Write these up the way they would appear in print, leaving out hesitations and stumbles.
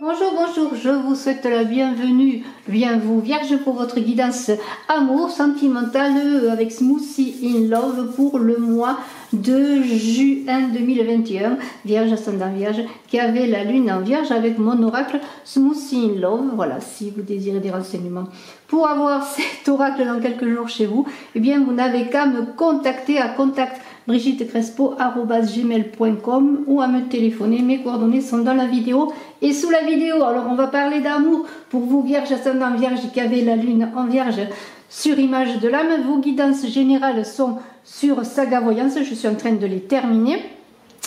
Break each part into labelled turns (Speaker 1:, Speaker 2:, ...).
Speaker 1: Bonjour, bonjour, je vous souhaite la bienvenue, bien vous Vierge, pour votre guidance amour sentimental avec Smoothie in Love pour le mois de juin 2021. Vierge, ascendant Vierge, qui avait la lune en Vierge avec mon oracle Smoothie in Love. Voilà, si vous désirez des renseignements pour avoir cet oracle dans quelques jours chez vous, eh bien vous n'avez qu'à me contacter à contact brigitecrespo@gmail.com ou à me téléphoner. Mes coordonnées sont dans la vidéo et sous la vidéo. Alors on va parler d'amour pour vous Vierge, ascendant Vierge, qui avez la lune en Vierge sur image de l'âme. Vos guidances générales sont sur Saga Voyance, je suis en train de les terminer.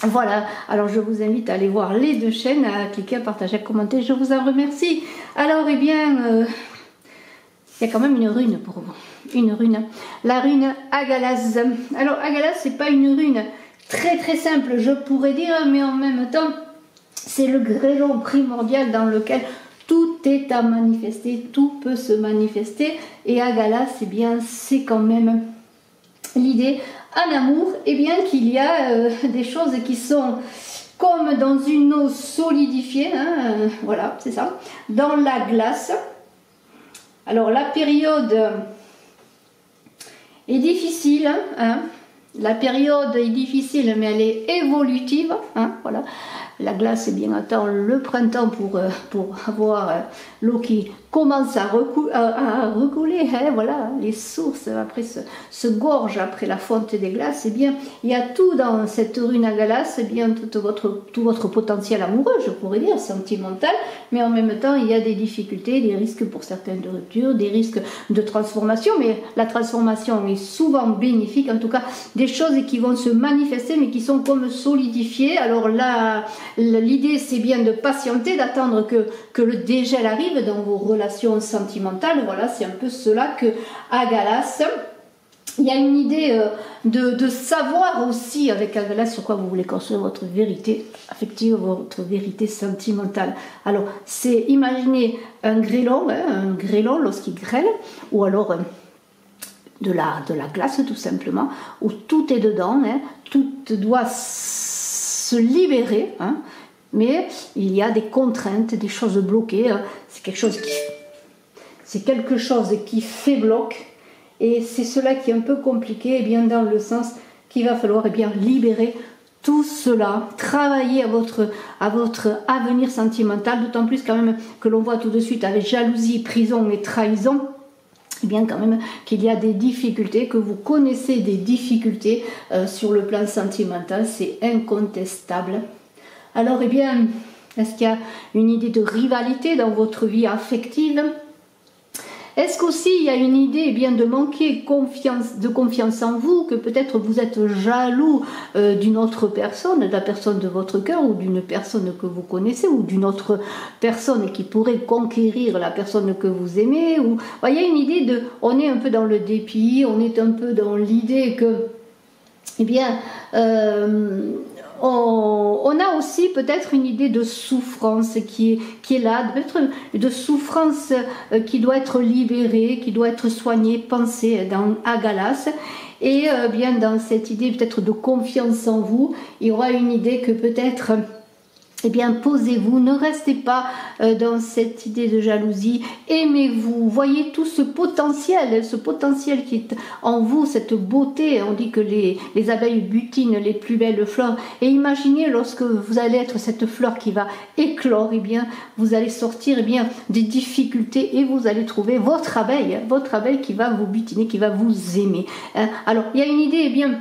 Speaker 1: Voilà, alors je vous invite à aller voir les deux chaînes, à cliquer, à partager, à commenter, je vous en remercie. Alors eh bien, il y a quand même une rune pour vous, une rune, la rune Agalas. Alors Agalas, c'est pas une rune très simple, je pourrais dire, mais en même temps, c'est le grêlon primordial dans lequel tout est à manifester, tout peut se manifester. Et Agalas, eh bien, c'est quand même l'idée en amour, eh bien, qu'il y a des choses qui sont comme dans une eau solidifiée, hein, voilà, c'est ça, dans la glace. Alors la période est difficile, hein, la période est difficile, mais elle est évolutive, hein, voilà. La glace, eh bien, attend le printemps pour avoir l'eau qui commence à recouler, hein, voilà, les sources après se gorgent après la fonte des glaces. Eh bien, il y a tout dans cette rune Agalas, eh bien, tout votre potentiel amoureux, je pourrais dire, sentimental, mais en même temps, il y a des difficultés, des risques pour certaines de rupture, des risques de transformation, mais la transformation est souvent bénéfique, en tout cas, des choses qui vont se manifester, mais qui sont comme solidifiées. Alors là, l'idée, c'est bien de patienter, d'attendre que le dégel arrive dans vos relations sentimentales. Voilà, c'est un peu cela que Agalas. Il y a une idée de savoir aussi avec Agalas sur quoi vous voulez construire votre vérité affective, votre vérité sentimentale. Alors, c'est imaginer un grêlon, hein, un grêlon lorsqu'il grêle, ou alors de la glace tout simplement, où tout est dedans, hein, tout doit se libérer, hein, mais il y a des contraintes, des choses bloquées, hein, c'est quelque chose qui fait bloc, et c'est cela qui est un peu compliqué, et bien dans le sens qu'il va falloir bien libérer tout cela, travailler à votre avenir sentimental, d'autant plus quand même que l'on voit tout de suite avec jalousie, prison et trahison, et bien quand même qu'il y a des difficultés, que vous connaissez des difficultés sur le plan sentimental, c'est incontestable. Alors, eh bien, est-ce qu'il y a une idée de rivalité dans votre vie affective? Est-ce qu'aussi il y a une idée, eh bien, de manquer de confiance en vous, que peut-être vous êtes jaloux d'une autre personne, de la personne de votre cœur, ou d'une personne que vous connaissez, ou d'une autre personne qui pourrait conquérir la personne que vous aimez, ou il y a une idée de, on est un peu dans le dépit, on est un peu dans l'idée que, eh bien, on a aussi peut-être une idée de souffrance qui est là, peut-être de souffrance qui doit être libérée, qui doit être soignée, pensée dans Agalas. Et bien dans cette idée peut-être de confiance en vous, il y aura une idée que peut-être, eh bien, posez-vous, ne restez pas dans cette idée de jalousie, aimez-vous, voyez tout ce potentiel qui est en vous, cette beauté. On dit que les abeilles butinent les plus belles fleurs, et imaginez lorsque vous allez être cette fleur qui va éclore, eh bien, vous allez sortir, eh bien, des difficultés, et vous allez trouver votre abeille qui va vous butiner, qui va vous aimer. Alors, il y a une idée, eh bien,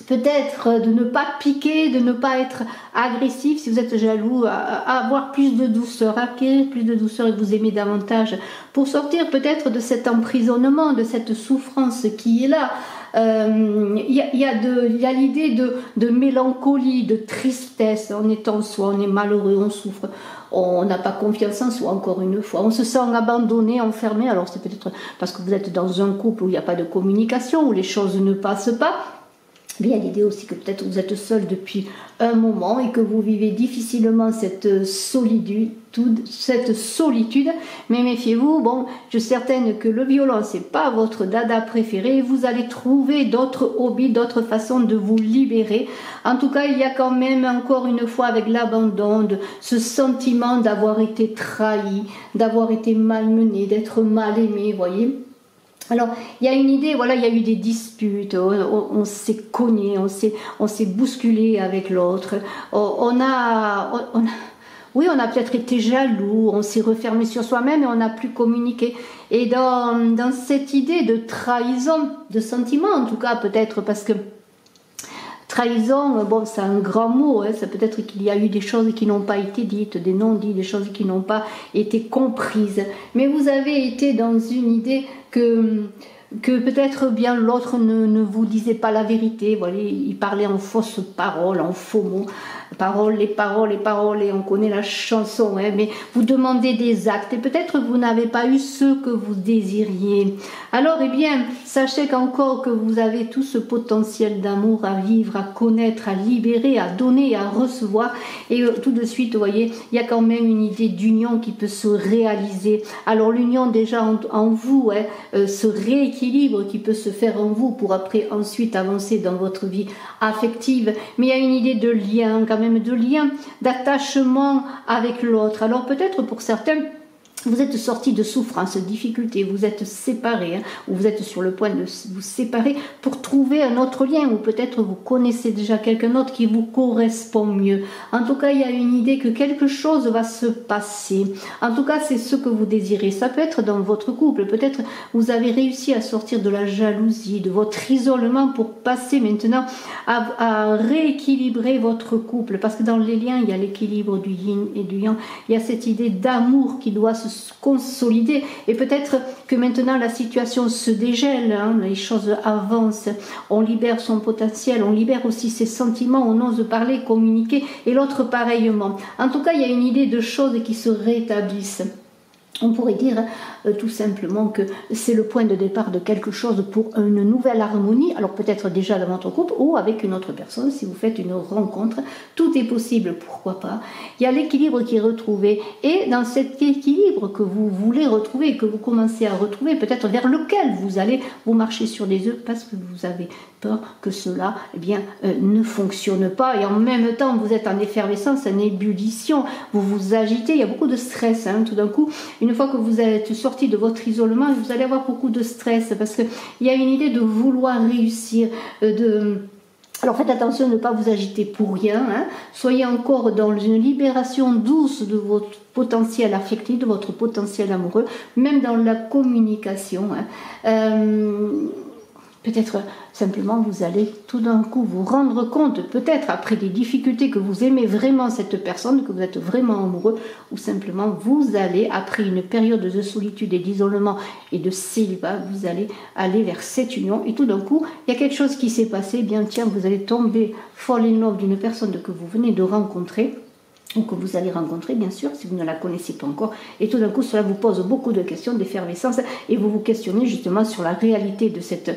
Speaker 1: peut-être de ne pas piquer, de ne pas être agressif si vous êtes jaloux, à avoir plus de douceur, acquérir plus de douceur et vous aimer davantage pour sortir peut-être de cet emprisonnement, de cette souffrance qui est là. Il y a l'idée de mélancolie, de tristesse. On est en soi, on est malheureux, on souffre, on n'a pas confiance en soi, encore une fois, on se sent abandonné, enfermé. Alors c'est peut-être parce que vous êtes dans un couple où il n'y a pas de communication, où les choses ne passent pas. Mais il y a l'idée aussi que peut-être vous êtes seul depuis un moment et que vous vivez difficilement cette solitude. Mais méfiez-vous, bon, je suis certaine que le violon, c'est pas votre dada préféré. Vous allez trouver d'autres hobbies, d'autres façons de vous libérer. En tout cas, il y a quand même encore une fois avec l'abandon, ce sentiment d'avoir été trahi, d'avoir été malmené, d'être mal aimé, voyez. Alors, il y a une idée, voilà, il y a eu des disputes, on s'est cogné, on s'est bousculé avec l'autre, oui, on a peut-être été jaloux, on s'est refermé sur soi-même et on n'a plus communiqué. Et dans cette idée de trahison, de sentiment en tout cas, peut-être parce que trahison, bon, c'est un grand mot, hein, ça peut être qu'il y a eu des choses qui n'ont pas été dites, des non-dits, des choses qui n'ont pas été comprises. Mais vous avez été dans une idée que peut-être bien l'autre ne vous disait pas la vérité, voilà, il parlait en fausses paroles, en faux mots. Paroles, et on connaît la chanson, hein, mais vous demandez des actes et peut-être vous n'avez pas eu ce que vous désiriez. Alors, eh bien, sachez qu'encore que vous avez tout ce potentiel d'amour à vivre, à connaître, à libérer, à donner, à recevoir. Et tout de suite, vous voyez, il y a quand même une idée d'union qui peut se réaliser. Alors, l'union déjà en vous, hein, ce rééquilibre qui peut se faire en vous pour après ensuite avancer dans votre vie affective. Mais il y a une idée de lien, quand même de lien, d'attachement avec l'autre. Alors peut-être pour certains, vous êtes sortis de souffrance, de difficultés, vous êtes séparés, hein, ou vous êtes sur le point de vous séparer pour trouver un autre lien, ou peut-être vous connaissez déjà quelqu'un d'autre qui vous correspond mieux. En tout cas, il y a une idée que quelque chose va se passer. En tout cas, c'est ce que vous désirez. Ça peut être dans votre couple, peut-être vous avez réussi à sortir de la jalousie, de votre isolement pour passer maintenant à rééquilibrer votre couple. Parce que dans les liens, il y a l'équilibre du yin et du yang. Il y a cette idée d'amour qui doit se consolider et peut-être que maintenant la situation se dégèle, hein, les choses avancent, on libère son potentiel, on libère aussi ses sentiments, on ose parler, communiquer et l'autre pareillement. En tout cas, il y a une idée de choses qui se rétablissent. On pourrait dire tout simplement que c'est le point de départ de quelque chose pour une nouvelle harmonie, alors peut-être déjà dans votre couple ou avec une autre personne si vous faites une rencontre, tout est possible, pourquoi pas. Il y a l'équilibre qui est retrouvé et dans cet équilibre que vous voulez retrouver, que vous commencez à retrouver, peut-être vers lequel vous allez, vous marcher sur des œufs parce que vous avez peur que cela ne fonctionne pas et en même temps vous êtes en effervescence, en ébullition, vous vous agitez, il y a beaucoup de stress, hein, tout d'un coup. Une fois que vous êtes sorti de votre isolement, vous allez avoir beaucoup de stress parce qu'il y a une idée de vouloir réussir, Alors faites attention de ne pas vous agiter pour rien, hein. Soyez encore dans une libération douce de votre potentiel affectif, de votre potentiel amoureux, même dans la communication, hein. Peut-être simplement vous allez tout d'un coup vous rendre compte, peut-être après des difficultés, que vous aimez vraiment cette personne, que vous êtes vraiment amoureux, ou simplement vous allez, après une période de solitude et d'isolement et de célibat, vous allez aller vers cette union et tout d'un coup, il y a quelque chose qui s'est passé, bien tiens, vous allez tomber fall in love d'une personne que vous venez de rencontrer, ou que vous allez rencontrer bien sûr si vous ne la connaissez pas encore, et tout d'un coup cela vous pose beaucoup de questions d'effervescence et vous vous questionnez justement sur la réalité de cette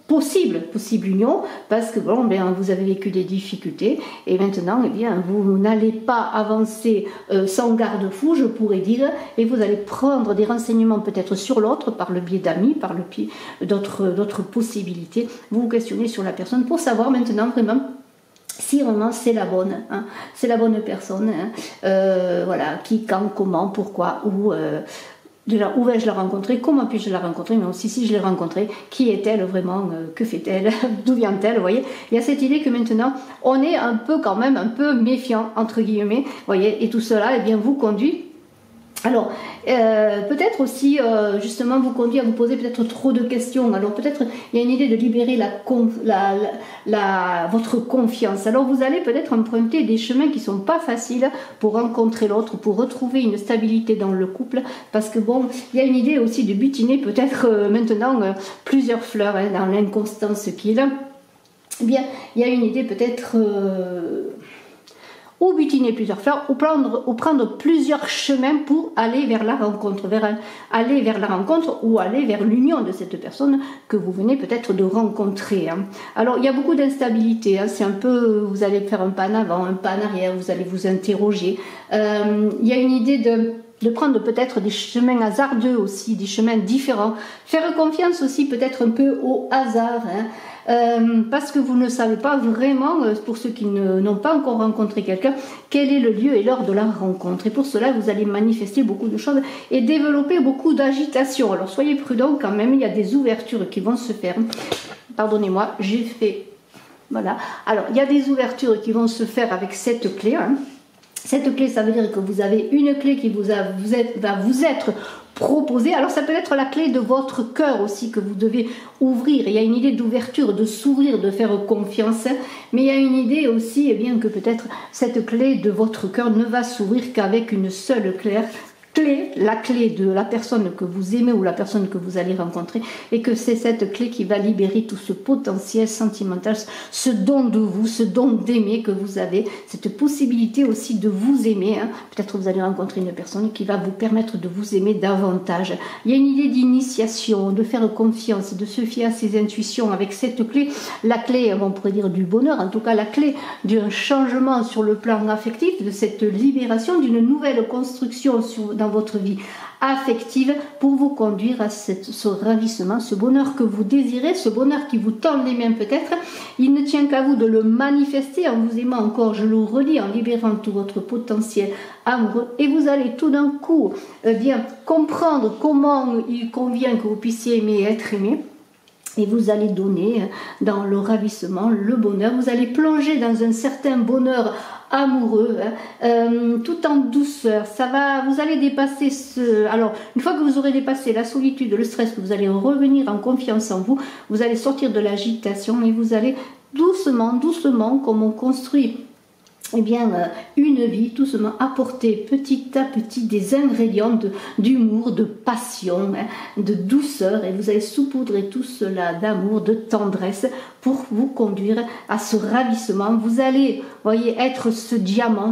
Speaker 1: possible union, parce que bon, vous avez vécu des difficultés et maintenant vous n'allez pas avancer sans garde-fou, je pourrais dire, et vous allez prendre des renseignements peut-être sur l'autre par le biais d'amis, par le biais d'autres possibilités. Vous vous questionnez sur la personne pour savoir maintenant vraiment si vraiment c'est la bonne, hein, c'est la bonne personne, hein, voilà, qui, quand, comment, pourquoi, où vais-je la rencontrer, comment puis-je la rencontrer, mais aussi si je l'ai rencontrée, qui est-elle vraiment, que fait-elle, d'où vient-elle, vous voyez. Il y a cette idée que maintenant on est quand même un peu méfiant, entre guillemets, vous voyez, et tout cela vous conduit. Alors, peut-être aussi, justement, vous conduit à vous poser peut-être trop de questions. Alors, peut-être, il y a une idée de libérer votre confiance. Alors, vous allez peut-être emprunter des chemins qui ne sont pas faciles pour rencontrer l'autre, pour retrouver une stabilité dans le couple. Parce que, bon, il y a une idée aussi de butiner peut-être maintenant plusieurs fleurs, hein, dans l'inconstance qu'il a. Eh bien, il y a une idée peut-être... ou butiner plusieurs fleurs, ou prendre plusieurs chemins pour aller vers la rencontre, aller vers la rencontre ou aller vers l'union de cette personne que vous venez peut-être de rencontrer. Hein. Alors il y a beaucoup d'instabilité, hein. C'est un peu, vous allez faire un pas en avant, un pas en arrière, vous allez vous interroger. Il y a une idée de prendre peut-être des chemins hasardeux aussi, des chemins différents. Faire confiance aussi peut-être un peu au hasard, hein, parce que vous ne savez pas vraiment, pour ceux qui n'ont pas encore rencontré quelqu'un, quel est le lieu et l'heure de la rencontre. Et pour cela, vous allez manifester beaucoup de choses et développer beaucoup d'agitation. Alors soyez prudents quand même, il y a des ouvertures qui vont se faire. Pardonnez-moi, j'ai fait... Voilà. Alors, il y a des ouvertures qui vont se faire avec cette clé, hein. Cette clé, ça veut dire que vous avez une clé qui va vous être proposée. Alors ça peut être la clé de votre cœur aussi que vous devez ouvrir. Il y a une idée d'ouverture, de s'ouvrir, de faire confiance. Mais il y a une idée aussi, eh bien, que peut-être cette clé de votre cœur ne va s'ouvrir qu'avec une seule clé, la clé de la personne que vous aimez ou la personne que vous allez rencontrer, et que c'est cette clé qui va libérer tout ce potentiel sentimental, ce don de vous, ce don d'aimer que vous avez, cette possibilité aussi de vous aimer, hein. Peut-être vous allez rencontrer une personne qui va vous permettre de vous aimer davantage. Il y a une idée d'initiation, de faire confiance, de se fier à ses intuitions avec cette clé, la clé, on pourrait dire du bonheur, en tout cas la clé d'un changement sur le plan affectif, de cette libération, d'une nouvelle construction dans votre vie affective pour vous conduire à ce ravissement, ce bonheur que vous désirez, ce bonheur qui vous tend les mains peut-être. Il ne tient qu'à vous de le manifester en vous aimant encore, je le redis, en libérant tout votre potentiel amoureux, et vous allez tout d'un coup bien comprendre comment il convient que vous puissiez aimer et être aimé. Et vous allez donner dans le ravissement, le bonheur. Vous allez plonger dans un certain bonheur amoureux, tout en douceur. Vous allez dépasser alors, une fois que vous aurez dépassé la solitude, le stress, que vous allez revenir en confiance en vous, vous allez sortir de l'agitation et vous allez doucement, doucement, comme on construit eh bien, une vie, tout simplement apporter petit à petit des ingrédients d'humour, de passion, hein, de douceur, et vous allez saupoudrer tout cela d'amour, de tendresse pour vous conduire à ce ravissement. Vous allez, voyez, être ce diamant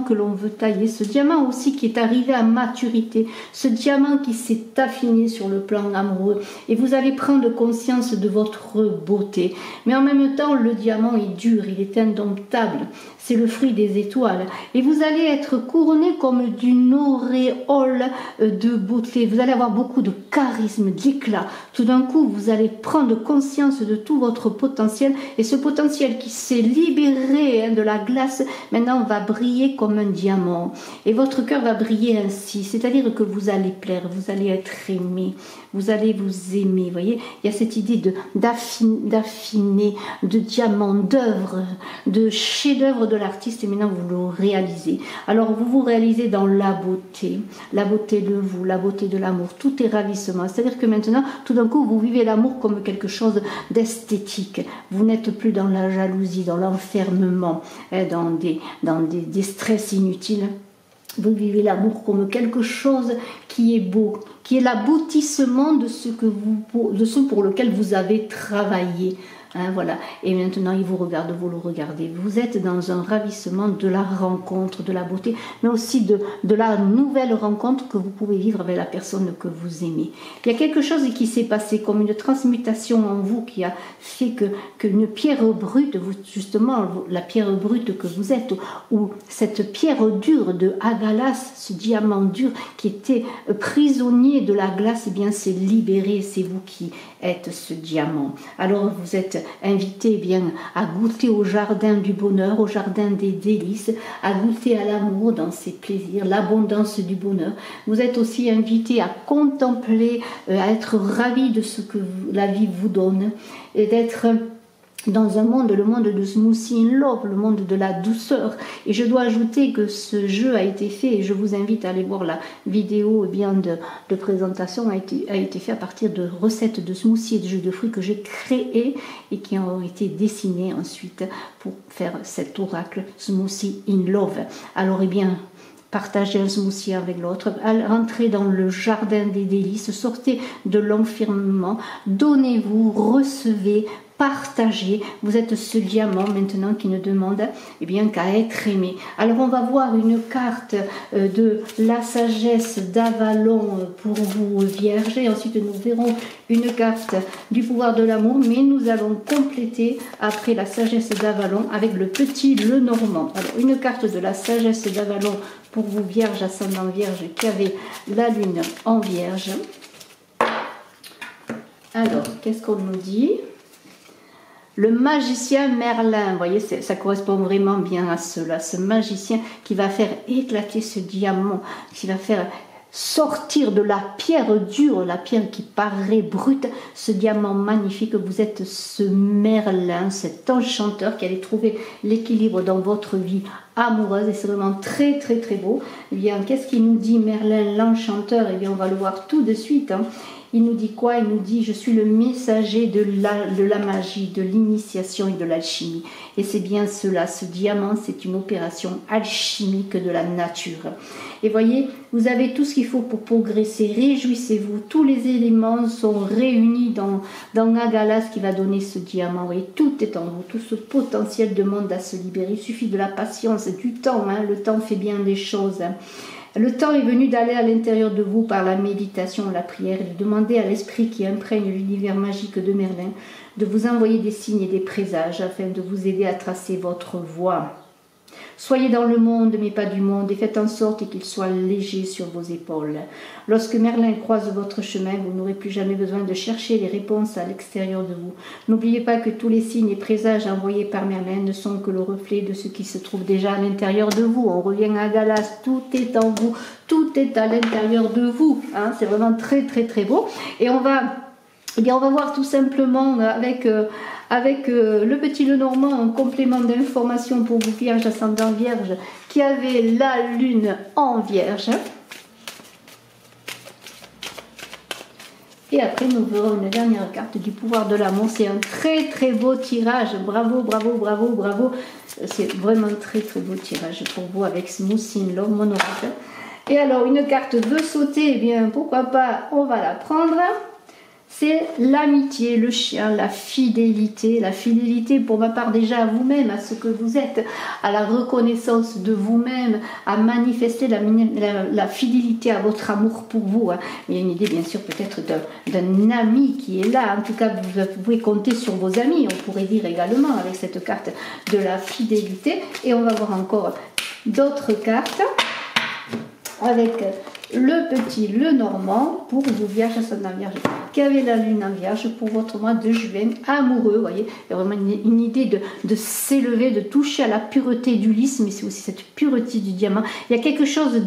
Speaker 1: que l'on veut tailler, ce diamant aussi qui est arrivé à maturité, ce diamant qui s'est affiné sur le plan amoureux, et vous allez prendre conscience de votre beauté. Mais en même temps, le diamant est dur, il est indomptable. C'est le fruit des étoiles. Et vous allez être couronné comme d'une auréole de beauté. Vous allez avoir beaucoup de charisme, d'éclat. Tout d'un coup, vous allez prendre conscience de tout votre potentiel. Et ce potentiel qui s'est libéré de la glace, maintenant va briller comme un diamant. Et votre cœur va briller ainsi. C'est-à-dire que vous allez plaire, vous allez être aimé. Vous allez vous aimer. Vous voyez, il y a cette idée d'affiner, de diamant, d'œuvre, de chef-d'œuvre de l'artiste, et maintenant vous le réalisez. Alors vous vous réalisez dans la beauté de vous, la beauté de l'amour, tout est ravissement. C'est-à-dire que maintenant, tout d'un coup, vous vivez l'amour comme quelque chose d'esthétique. Vous n'êtes plus dans la jalousie, dans l'enfermement, dans des stress inutiles. Vous vivez l'amour comme quelque chose qui est beau, qui est l'aboutissement de ce pour lequel vous avez travaillé. Hein, voilà. Et maintenant, il vous regarde, vous le regardez. Vous êtes dans un ravissement de la rencontre, de la beauté, mais aussi de la nouvelle rencontre que vous pouvez vivre avec la personne que vous aimez. Il y a quelque chose qui s'est passé, comme une transmutation en vous qui a fait qu'une pierre brute, justement, la pierre brute que vous êtes, ou cette pierre dure de Agalas, ce diamant dur qui était prisonnier de la glace, eh bien, c'est libéré, c'est vous qui êtes ce diamant. Alors, vous êtes invité bien à goûter au jardin du bonheur, au jardin des délices, à goûter à l'amour dans ses plaisirs, l'abondance du bonheur. Vous êtes aussi invité à contempler, à être ravi de ce que la vie vous donne, et d'être dans un monde, le monde de Smoothie in Love, le monde de la douceur. Et je dois ajouter que ce jeu a été fait, et je vous invite à aller voir la vidéo bien de présentation, a été fait à partir de recettes de smoothies et de jus de fruits que j'ai créés et qui ont été dessinées ensuite pour faire cet oracle Smoothie in Love. Alors, eh bien, partagez un smoothie avec l'autre, rentrez dans le jardin des délices, sortez de l'enfermement, donnez-vous, recevez, partagé. Vous êtes ce diamant maintenant qui ne demande eh bien qu'à être aimé. Alors on va voir une carte de la sagesse d'Avalon pour vous Vierge, et ensuite nous verrons une carte du pouvoir de l'amour, mais nous allons compléter après la sagesse d'Avalon avec le petit Lenormand. Alors une carte de la sagesse d'Avalon pour vous Vierge, ascendant Vierge, qui avait la lune en Vierge. Alors qu'est-ce qu'on nous dit? Le magicien Merlin, vous voyez, ça correspond vraiment bien à cela, ce magicien qui va faire éclater ce diamant, qui va faire sortir de la pierre dure, la pierre qui paraît brute, ce diamant magnifique. Vous êtes ce Merlin, cet enchanteur qui allait trouver l'équilibre dans votre vie amoureuse, et c'est vraiment très très très beau. Eh bien, qu'est-ce qu'il nous dit Merlin, l'enchanteur? Eh bien, on va le voir tout de suite, hein. Il nous dit quoi? Il nous dit: je suis le messager de la magie, de l'initiation et de l'alchimie. Et c'est bien cela, ce diamant, c'est une opération alchimique de la nature. Et voyez, vous avez tout ce qu'il faut pour progresser. Réjouissez-vous, tous les éléments sont réunis dans Nagalas qui va donner ce diamant. Vous voyez, tout est en vous, tout ce potentiel demande à se libérer. Il suffit de la patience, du temps, hein. Le temps fait bien des choses, hein. Le temps est venu d'aller à l'intérieur de vous par la méditation, la prière, et de demander à l'esprit qui imprègne l'univers magique de Merlin de vous envoyer des signes et des présages afin de vous aider à tracer votre voie. Soyez dans le monde, mais pas du monde, et faites en sorte qu'il soit léger sur vos épaules. Lorsque Merlin croise votre chemin, vous n'aurez plus jamais besoin de chercher les réponses à l'extérieur de vous. N'oubliez pas que tous les signes et présages envoyés par Merlin ne sont que le reflet de ce qui se trouve déjà à l'intérieur de vous. On revient à Galas, tout est en vous, tout est à l'intérieur de vous, hein. C'est vraiment très très très beau. Et on va voir tout simplement avec le petit Lenormand en complément d'information pour vous Vierge, ascendant Vierge, qui avait la lune en Vierge. Et après nous verrons une dernière carte du pouvoir de l'amour. C'est un très très beau tirage. Bravo, bravo, bravo, bravo. C'est vraiment très très beau tirage pour vous avec Smooth in Love, mon oracle. Et alors une carte veut sauter, eh bien pourquoi pas, on va la prendre. C'est l'amitié, le chien, la fidélité pour ma part déjà à vous-même, à ce que vous êtes, à la reconnaissance de vous-même, à manifester la fidélité à votre amour pour vous. Il y a une idée bien sûr peut-être d'un ami qui est là, en tout cas vous pouvez compter sur vos amis, on pourrait dire également avec cette carte de la fidélité. Et on va voir encore d'autres cartes avec le petit Lenormand pour vous Vierge, ascendant Vierge, qui avait la lune en Vierge pour votre mois de juin amoureux. Vous voyez, il y a vraiment une idée de s'élever, de toucher à la pureté du lys, mais c'est aussi cette pureté du diamant. Il y a quelque chose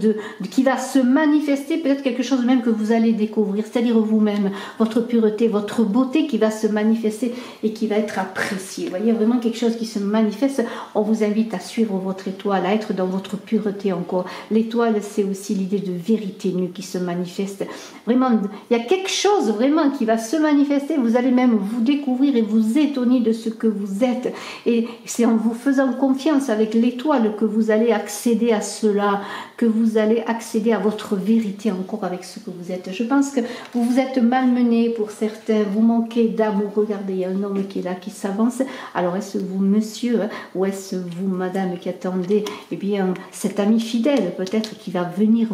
Speaker 1: qui va se manifester, peut-être quelque chose même que vous allez découvrir, c'est-à-dire vous-même, votre pureté, votre beauté qui va se manifester et qui va être appréciée. Vous voyez, vraiment quelque chose qui se manifeste. On vous invite à suivre votre étoile, à être dans votre pureté encore. L'étoile, c'est aussi l'idée de vérité nue qui se manifeste. Vraiment, il y a quelque chose vraiment qui va se manifester. Vous allez même vous découvrir et vous étonner de ce que vous êtes. Et c'est en vous faisant confiance avec l'étoile que vous allez accéder à cela, que vous allez accéder à votre vérité encore avec ce que vous êtes. Je pense que vous vous êtes malmené pour certains, vous manquez d'amour. Regardez, il y a un homme qui est là, qui s'avance. Alors est-ce vous monsieur, ou est-ce vous madame qui attendez, eh bien cet ami fidèle peut-être qui va venir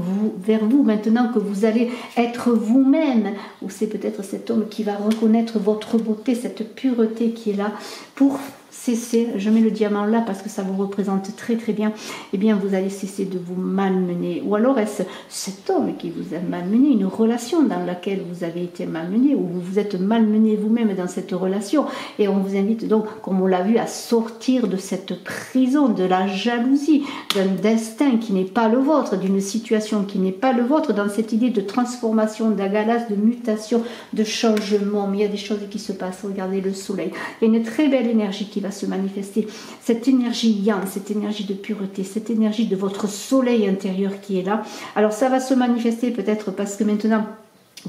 Speaker 1: vers vous maintenant que vous allez être vous-même, ou c'est peut-être cet homme qui va reconnaître votre beauté, cette pureté qui est là pour cesser, je mets le diamant là parce que ça vous représente très très bien, eh bien vous allez cesser de vous malmener. Ou alors est-ce cet homme qui vous a malmené, une relation dans laquelle vous avez été malmené, ou vous vous êtes malmené vous-même dans cette relation, et on vous invite donc, comme on l'a vu, à sortir de cette prison, de la jalousie, d'un destin qui n'est pas le vôtre, d'une situation qui n'est pas le vôtre, dans cette idée de transformation, d'agalas, de mutation, de changement. Mais il y a des choses qui se passent, regardez le soleil, il y a une très belle énergie qui va se manifester, cette énergie yang, cette énergie de pureté, cette énergie de votre soleil intérieur qui est là. Alors ça va se manifester peut-être parce que maintenant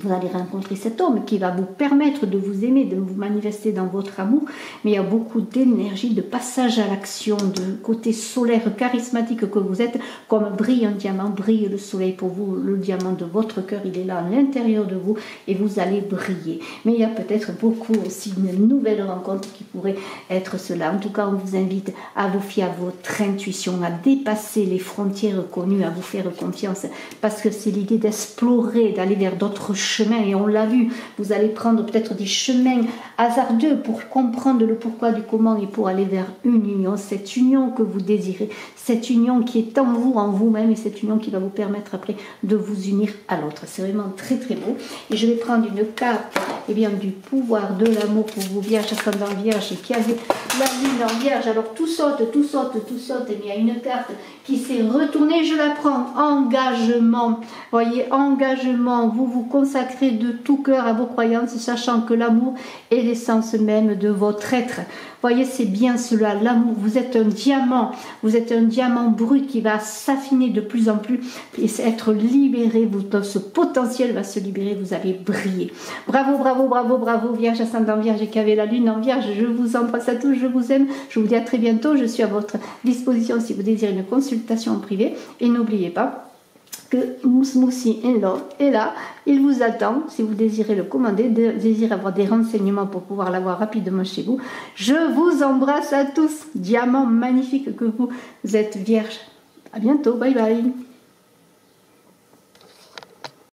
Speaker 1: vous allez rencontrer cet homme qui va vous permettre de vous aimer, de vous manifester dans votre amour, mais il y a beaucoup d'énergie, de passage à l'action, de côté solaire charismatique que vous êtes, comme brille un diamant, brille le soleil pour vous, le diamant de votre cœur, il est là à l'intérieur de vous et vous allez briller. Mais il y a peut-être beaucoup aussi une nouvelle rencontre qui pourrait être cela. En tout cas, on vous invite à vous fier à votre intuition, à dépasser les frontières connues, à vous faire confiance, parce que c'est l'idée d'explorer, d'aller vers d'autres chemins, et on l'a vu, vous allez prendre peut-être des chemins hasardeux pour comprendre le pourquoi du comment et pour aller vers une union, cette union que vous désirez, cette union qui est en vous, en vous-même, et cette union qui va vous permettre après de vous unir à l'autre. C'est vraiment très très beau. Et je vais prendre une carte du pouvoir de l'amour pour vous, Vierge, ascendant Vierge, qui avait la lune en Vierge. Alors tout saute, et il y a une carte qui s'est retournée, je la prends, engagement. Voyez, engagement, vous vous consacrez de tout cœur à vos croyances, sachant que l'amour est l'essence même de votre être. Voyez, c'est bien cela, l'amour. Vous êtes un diamant brut qui va s'affiner de plus en plus et être libéré. Ce potentiel va se libérer, vous allez briller. Bravo, bravo, bravo, bravo, Vierge, ascendant Vierge, qui avait la lune en Vierge. Je vous embrasse à tous, je vous aime. Je vous dis à très bientôt. Je suis à votre disposition si vous désirez une consultation en privé. Et n'oubliez pas que Mousmoussi in Love est là, il vous attend si vous désirez le commander, désirez avoir des renseignements pour pouvoir l'avoir rapidement chez vous. Je vous embrasse à tous, diamant magnifique que vous êtes, Vierge. À bientôt, bye bye.